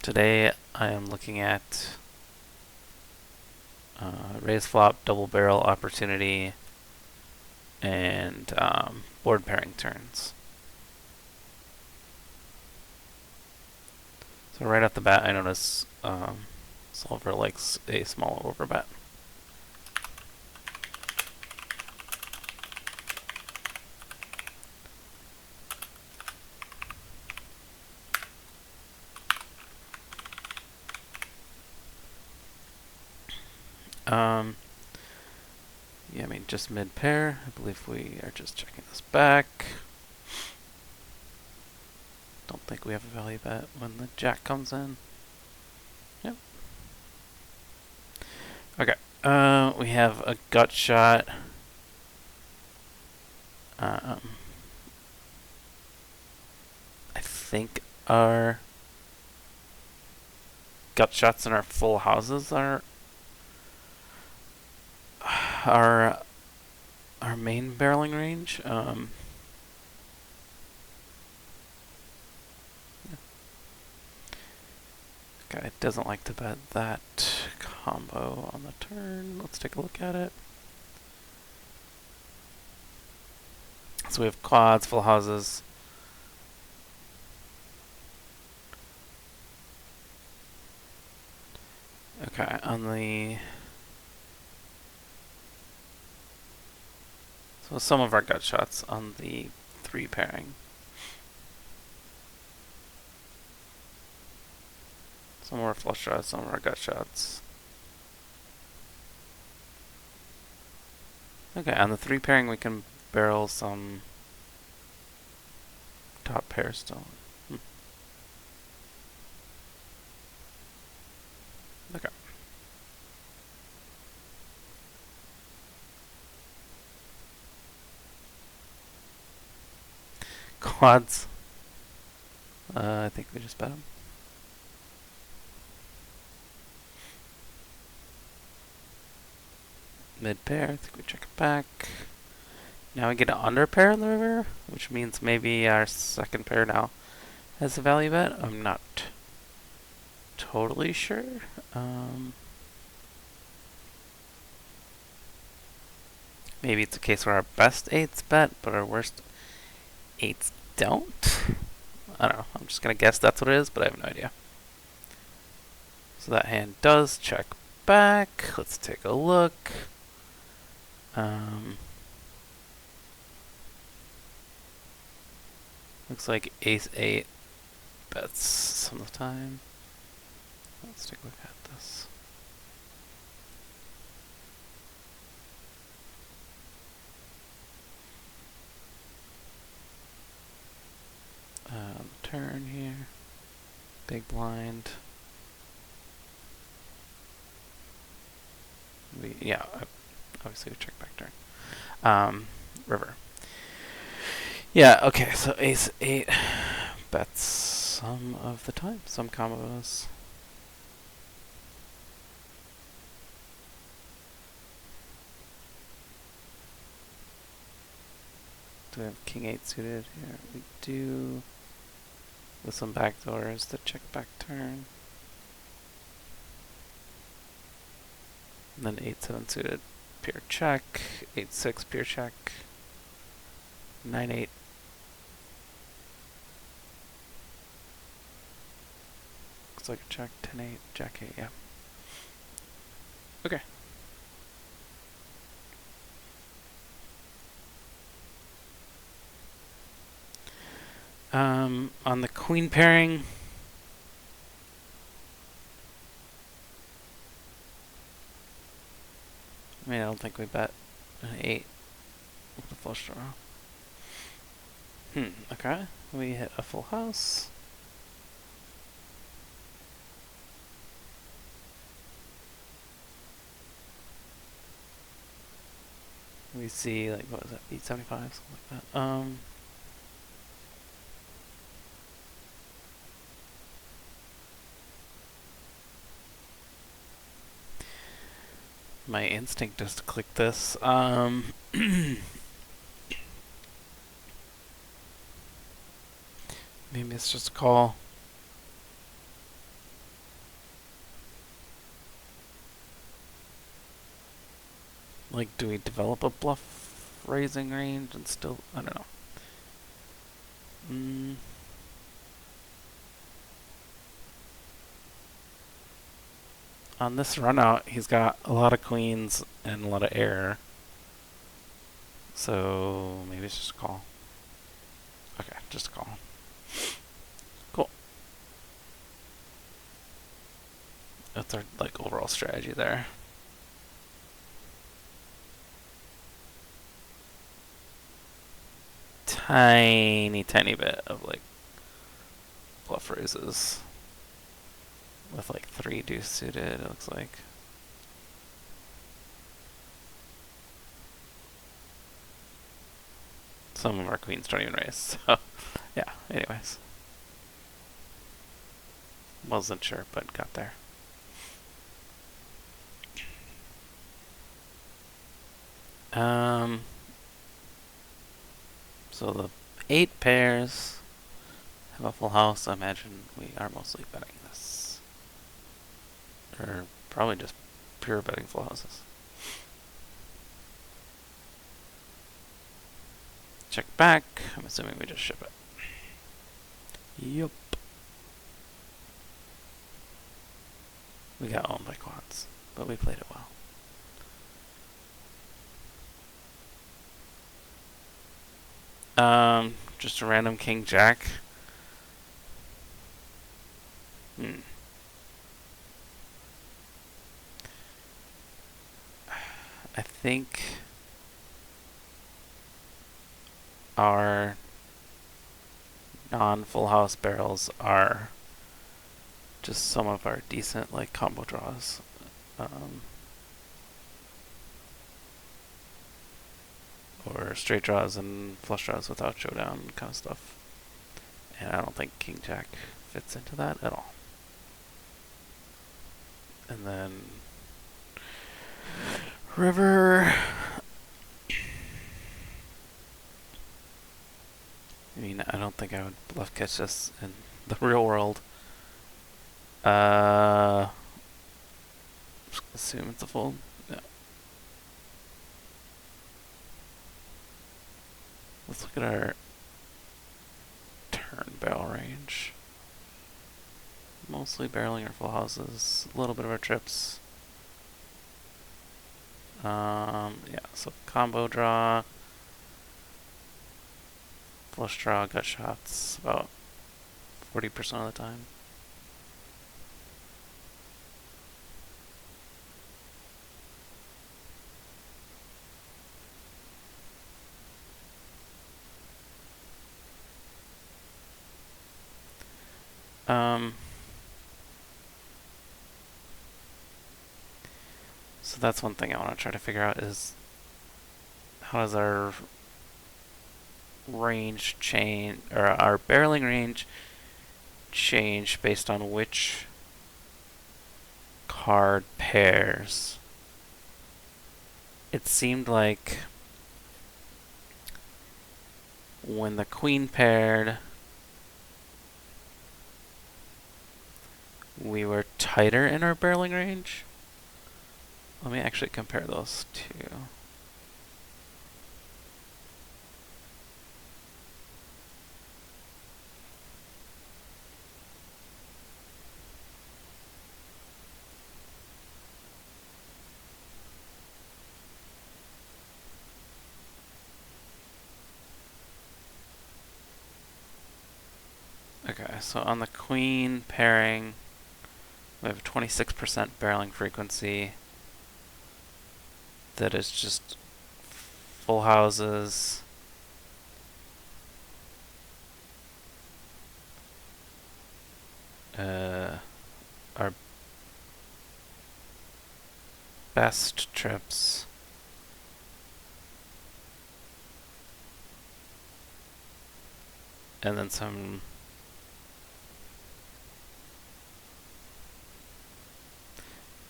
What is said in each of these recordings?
Today I am looking at raise flop, double barrel opportunity, and board pairing turns. So right off the bat I notice solver likes a small overbet. Yeah, I mean just mid pair. I believe we are just checking this back. Don't think we have a value bet when the jack comes in. Yep. Okay. We have a gut shot. I think our gut shots in our full houses are our main barreling range. Guy doesn't like to bet that combo on the turn. Let's take a look at it. So we have quads, full houses. Okay, on the... So some of our gut shots on the 3 pairing. Some of our flush shots, some of our gut shots. Okay, on the 3 pairing we can barrel some top pair still. Okay. Quads. I think we just bet them. Mid pair, I think we check it back. Now we get an under pair in the river, which means maybe our second pair now has a value bet. I'm not totally sure. Maybe it's a case where our best 8s bet, but our worst 8s don't. I don't know. I'm just going to guess that's what it is, but I have no idea. So that hand does check back. Let's take a look. Looks like ace 8 bets some of the time. Let's take a look at this. Turn here. Big blind. Yeah, obviously we check back turn. River. Yeah, okay, so ace 8 bets some of the time, some combos. Do we have king 8 suited here? We do. With some backdoors that check back turn. And then 8-7 suited, pure check. 8-6 pure check. 9-8. Looks like a check. 10-8, jack 8, yeah. Okay. On the queen pairing, I mean, I don't think we bet an 8 with the flush draw. Okay. We hit a full house. We see, like, what was that, beat 75, something like that. My instinct is to click this. Maybe it's just a call. Like, do we develop a bluff raising range and still, I don't know. On this run out, he's got a lot of queens and a lot of air. So maybe it's just a call. Okay, just a call. Cool. That's our like overall strategy there. Tiny bit of like bluff raises with like 3 deuce suited, it looks like. Some of our queens don't even raise, so yeah, anyways. Wasn't sure, but got there. So the 8 pairs have a full house. I imagine we are mostly betting this. Or probably just pure betting full houses. Check back. I'm assuming we just ship it. Yup. We got owned by quads, but we played it well. Just a random king jack. I think our non-full house barrels are just some of our decent like combo draws. Or straight draws and flush draws without showdown kind of stuff. And I don't think king jack fits into that at all. And then river. I mean, I don't think I would bluff catch this in the real world. Just assume it's a fold. No. Let's look at our turn barrel range. Mostly barreling our full houses, a little bit of our trips. Yeah, so combo draw, flush draw, gut shots about 40% of the time. So that's one thing I want to try to figure out is how does our range change, or our barreling range change based on which card pairs. It seemed like when the queen paired, we were tighter in our barreling range. Let me actually compare those two. Okay, so on the queen pairing, we have 26% barreling frequency. That is just full houses. Our best trips. And then some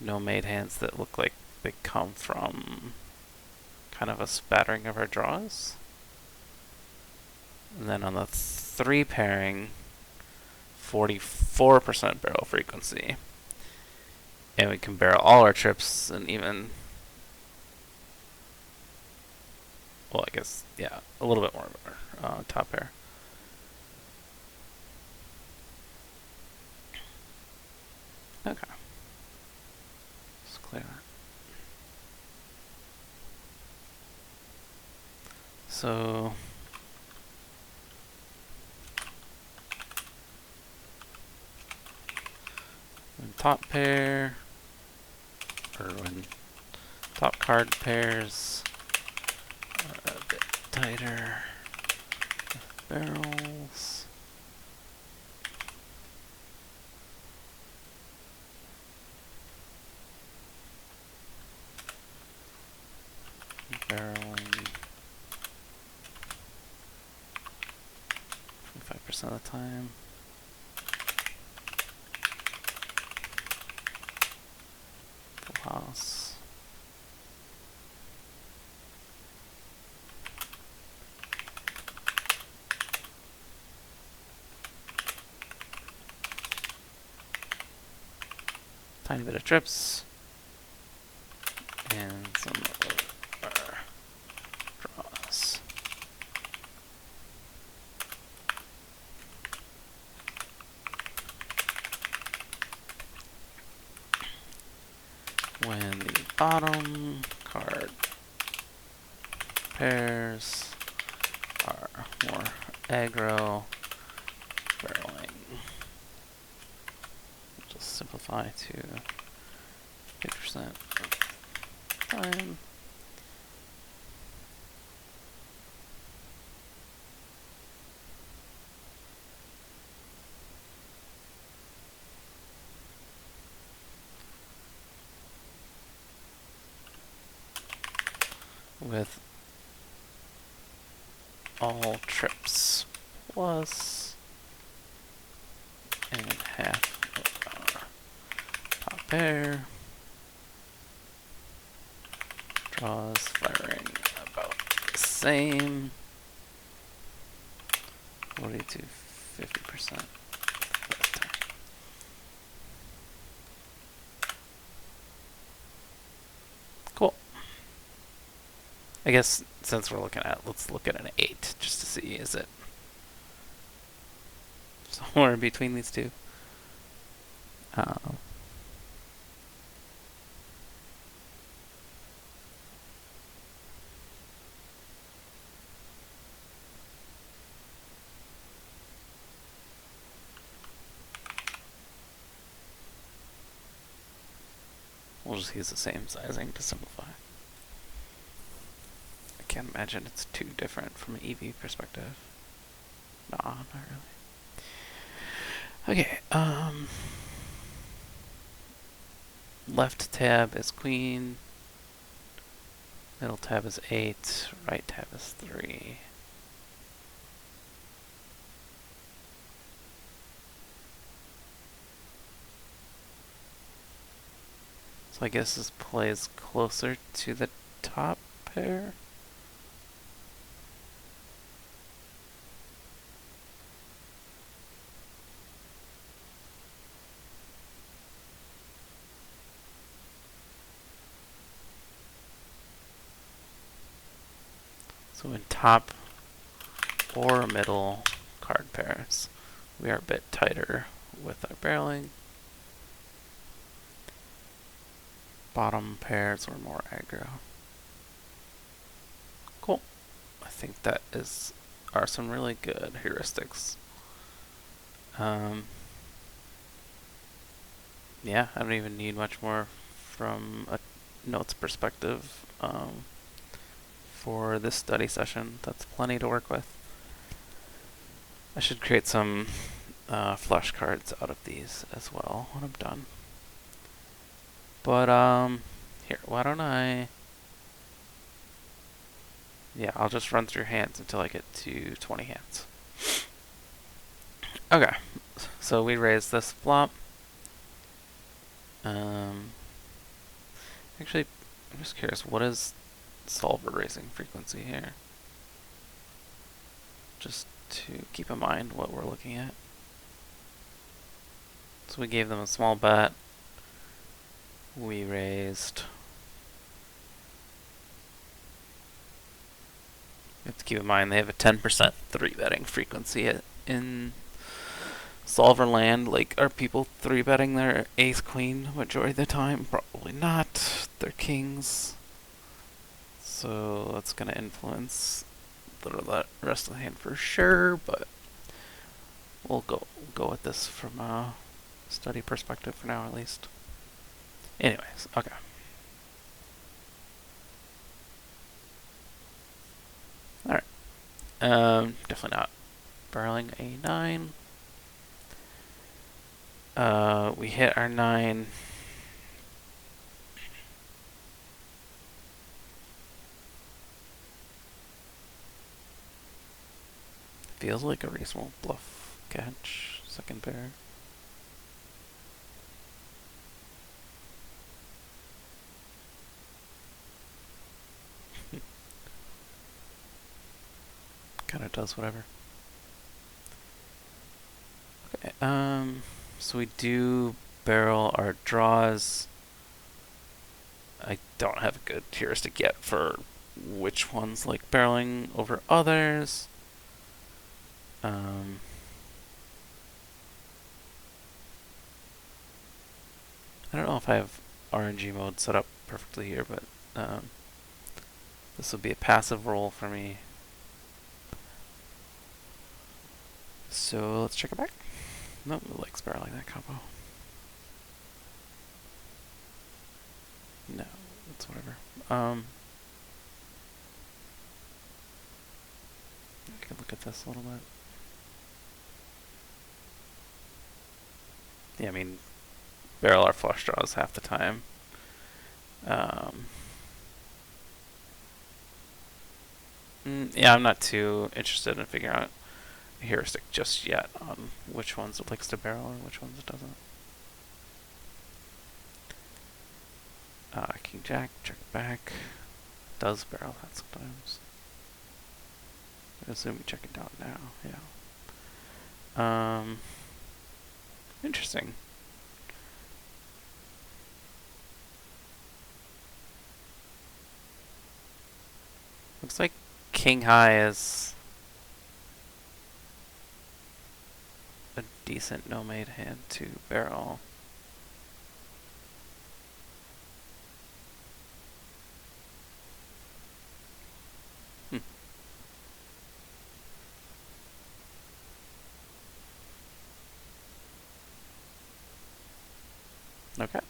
no-made hands that look like they come from kind of a spattering of our draws. And then on the 3 pairing, 44% barrel frequency. And we can barrel all our trips and even Well, I guess, yeah, a little bit more top pair. Okay. Let's clear that. So when top pair, or when top card pairs are a bit tighter with barrels, barreling 25% of the time. Full house. Tiny bit of trips. And some draws. When the bottom card pairs are more aggro, barreling. Just simplify to 50% time. With all trips plus and half of our top pair. Draws firing about the same. 40 to 50%. Cool. I guess since we're looking at, let's look at an 8 just to see, is it somewhere in between these two? We'll just use the same sizing to simplify. I can't imagine it's too different from an EV perspective. Nah, not really. Okay, left tab is queen, middle tab is 8, right tab is 3. So I guess this plays closer to the top pair. So in top or middle card pairs, we are a bit tighter with our barreling. Bottom pairs are more aggro. Cool. I think that are some really good heuristics. Yeah, I don't even need much more from a notes perspective for this study session. That's plenty to work with. I should create some flashcards out of these as well when I'm done. But here, why don't I? Yeah, I'll just run through hands until I get to 20 hands. Okay, so we raise this flop. Actually, I'm just curious, what is solver raising frequency here? Just to keep in mind what we're looking at. So we gave them a small bet. We raised You have to keep in mind they have a 10% 3-betting frequency in solver land. Like, are people 3-betting their ace queen majority of the time? Probably not. They're kings. So that's going to influence the rest of the hand for sure, but we'll go with this from a study perspective for now, at least. Anyways, okay. Alright. Definitely not barreling a9. We hit our 9. Feels like a reasonable bluff catch. Second pair. Kind of does whatever. Okay, so we do barrel our draws. I don't have a good heuristic yet for which ones like barreling over others. I don't know if I have RNG mode set up perfectly here, but this will be a passive roll for me. So let's check it back. Nope, it likes barreling that combo. No, it's whatever. We can look at this a little bit. Yeah, I mean, barrel our flush draws half the time. Yeah, I'm not too interested in figuring out a heuristic just yet on which ones it likes to barrel or which ones it doesn't. King Jack, check back. Does barrel that sometimes. I assume we check it down now, yeah. Interesting. Looks like King High is a decent no-made hand to barrel. Okay. I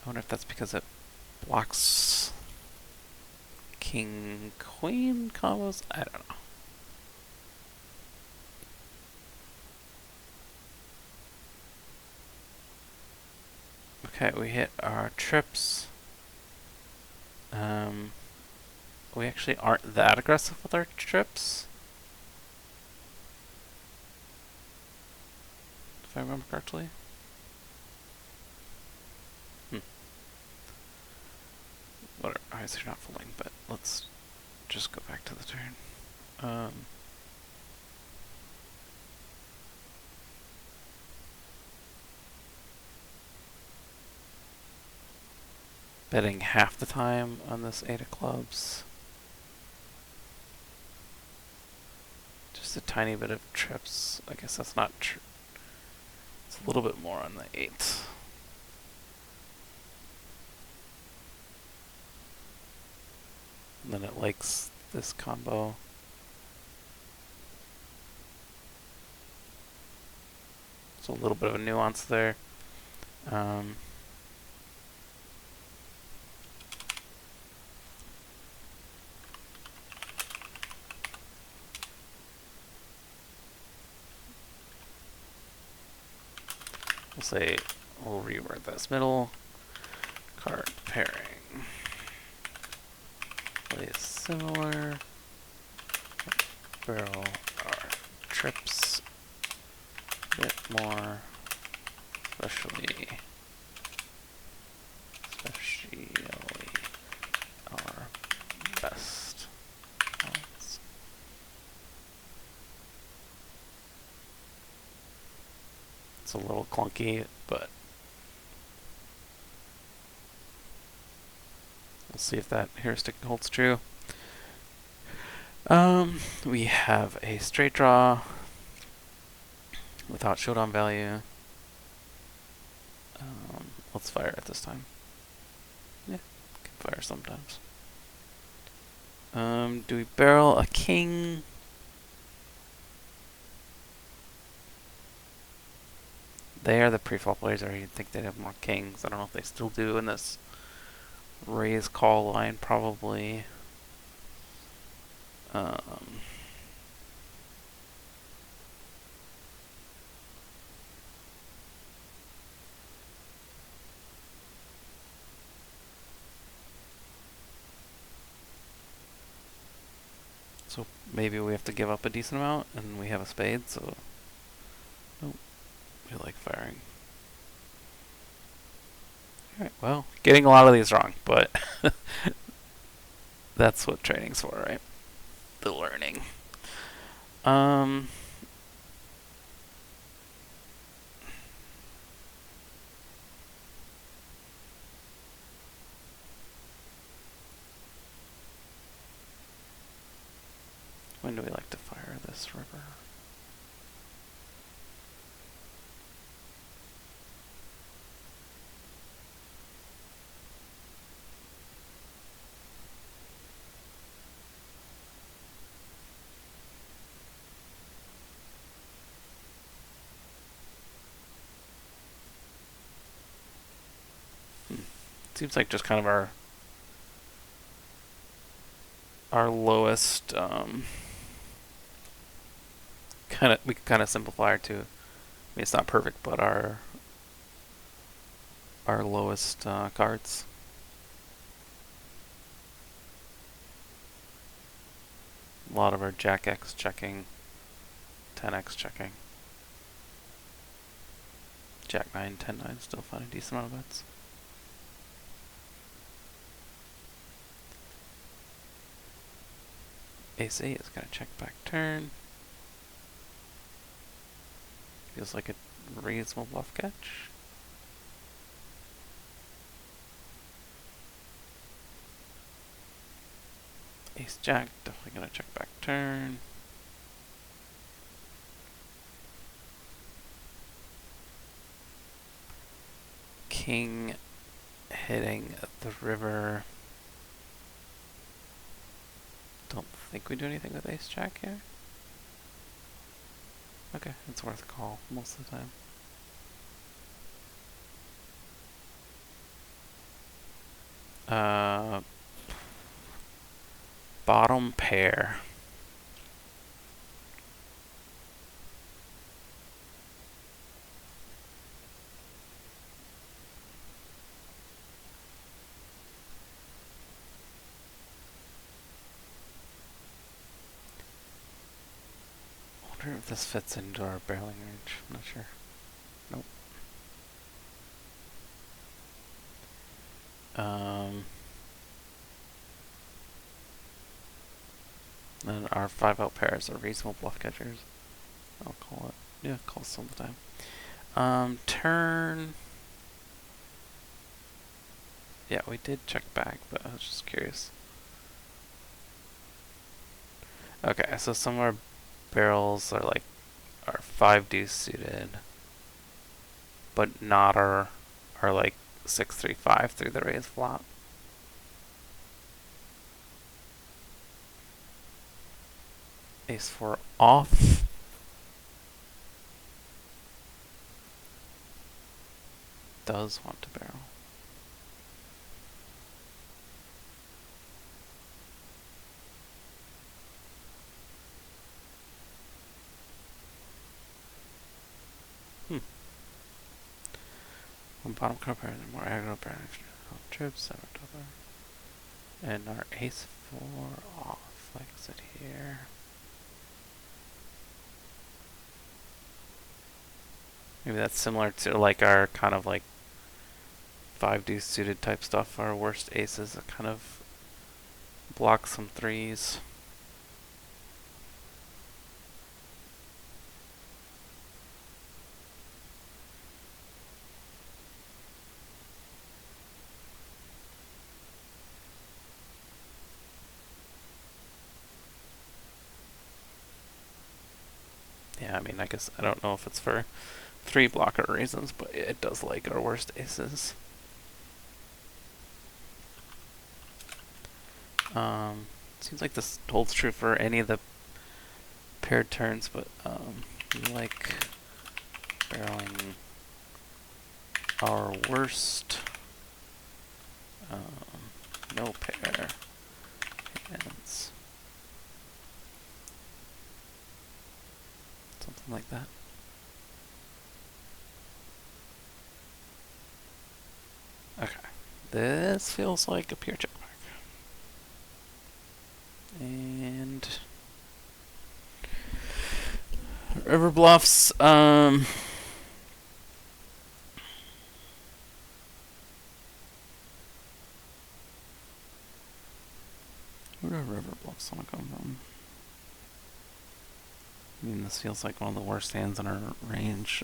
wonder if that's because it blocks King Queen combos? I don't know. Okay, we hit our trips. We actually aren't that aggressive with our trips, if I remember correctly. Whatever, obviously not folding, but let's just go back to the turn. Betting half the time on this 8 of clubs. Just a tiny bit of trips. I guess that's not true. It's a little bit more on the 8. And then it likes this combo. So a little bit of a nuance there. We'll say, we'll reword this middle card pairing. Play similar. Barrel our trips a bit more, especially our best ones. It's a little clunky, but We'll see if that heuristic holds true. We have a straight draw without showdown value. Let's fire it this time. Yeah, can fire sometimes. Do we barrel a king? They are the pre-flop players. I think they'd have more kings. I don't know if they still do in this raise call line, probably. So maybe we have to give up a decent amount, and we have a spade, so nope, we like firing. Alright, well, getting a lot of these wrong, but that's what training's for, right? The learning. When do we like to fire this river? Seems like just kind of our lowest we can kind of simplify it to, I mean, it's not perfect, but our lowest cards. A lot of our Jack X checking, 10X checking. Jack 9, 10 9 still find a decent amount of bets. Ace 8 is going to check back turn. Feels like a reasonable bluff catch. Ace Jack, definitely going to check back turn. King hitting the river. Don't think we do anything with Ace Jack here. Okay, it's worth a call most of the time. Bottom pair. I wonder if this fits into our barreling range. I'm not sure. Nope. Then our 5-out pairs are reasonable bluff catchers. I'll call it. Yeah, call some of the time. Turn. Yeah, we did check back, but I was just curious. Okay, so some of our barrels are like our 5 deuce suited, but not our like 6-3-5 through the raise flop. Ace 4 off. Does want to barrel. One bottom card pair, and more aggro pair, trips, 7 double. And our ace 4 off, like I said here. Maybe that's similar to like our kind of like 5 deuce suited type stuff. Our worst aces that kind of block some threes. Yeah, I mean, I guess I don't know if it's for 3 blocker reasons, but it does like our worst aces. Seems like this holds true for any of the paired turns, but we like barreling our worst no pair hands. Something like that. Okay. This feels like a pure check back. And river bluffs, where do river bluffs want to come from? I mean, this feels like one of the worst hands in our range.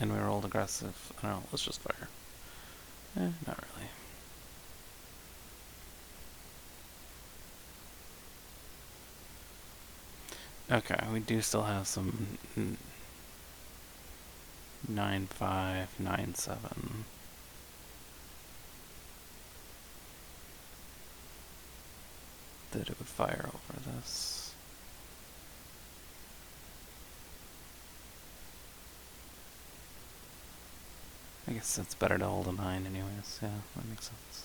And we rolled aggressive. I don't know, let's just fire. Not really. Okay, we do still have some 9-5, 9-7. That it would fire over this. I guess it's better to hold a 9 anyways. Yeah, that makes sense.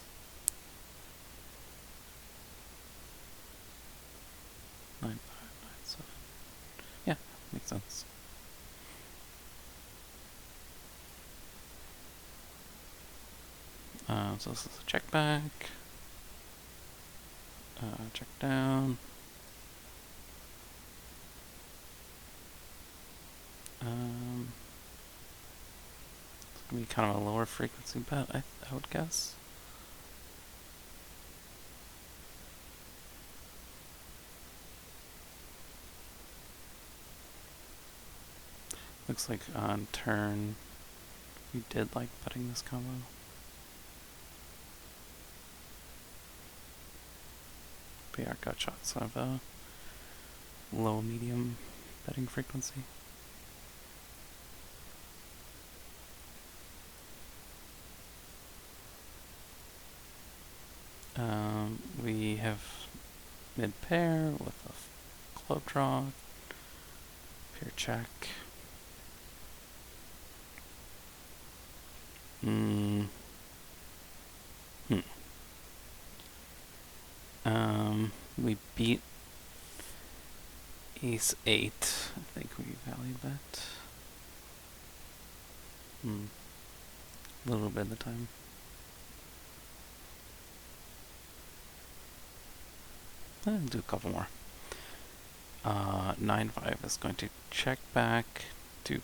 Nine, 5, 9, 7. Yeah, makes sense. So this is a check back. Check down. It's gonna be kind of a lower frequency bet, I would guess. Looks like on turn we did like betting this combo. But yeah, our gut shots have a low medium betting frequency. We have mid pair with a club draw, pair check. We beat ace 8. I think we value bet. A little bit of the time. I'll do a couple more. 9-5 is going to check back to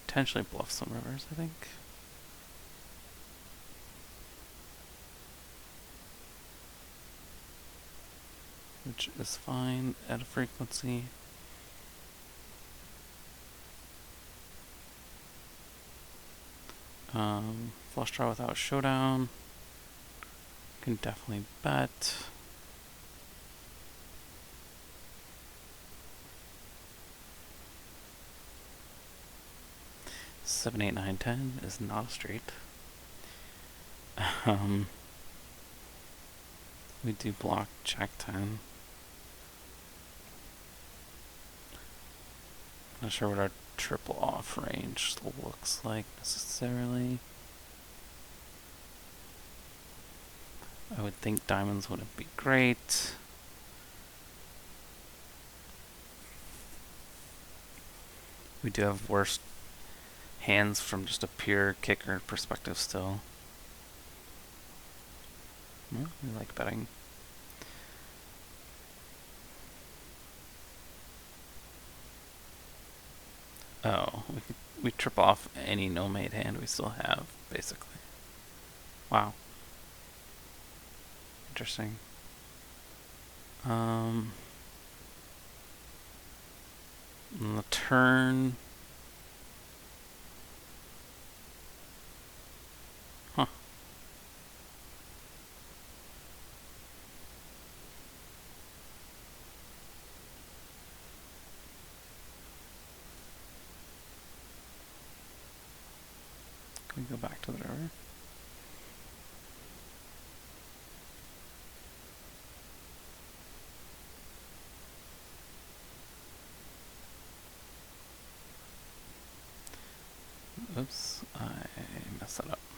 potentially bluff some rivers, I think. Which is fine at a frequency. Flush draw without showdown. Can definitely bet. Seven, 8, 9, 10 is not a straight. We do block check 10. Not sure what our triple off range looks like necessarily. I would think diamonds wouldn't be great. We do have worse hands from just a pure kicker perspective still. Well, we like betting. Oh, we trip off any no-made hand we still have, basically. Wow. Interesting. On the turn. Huh. Oops, I messed that up.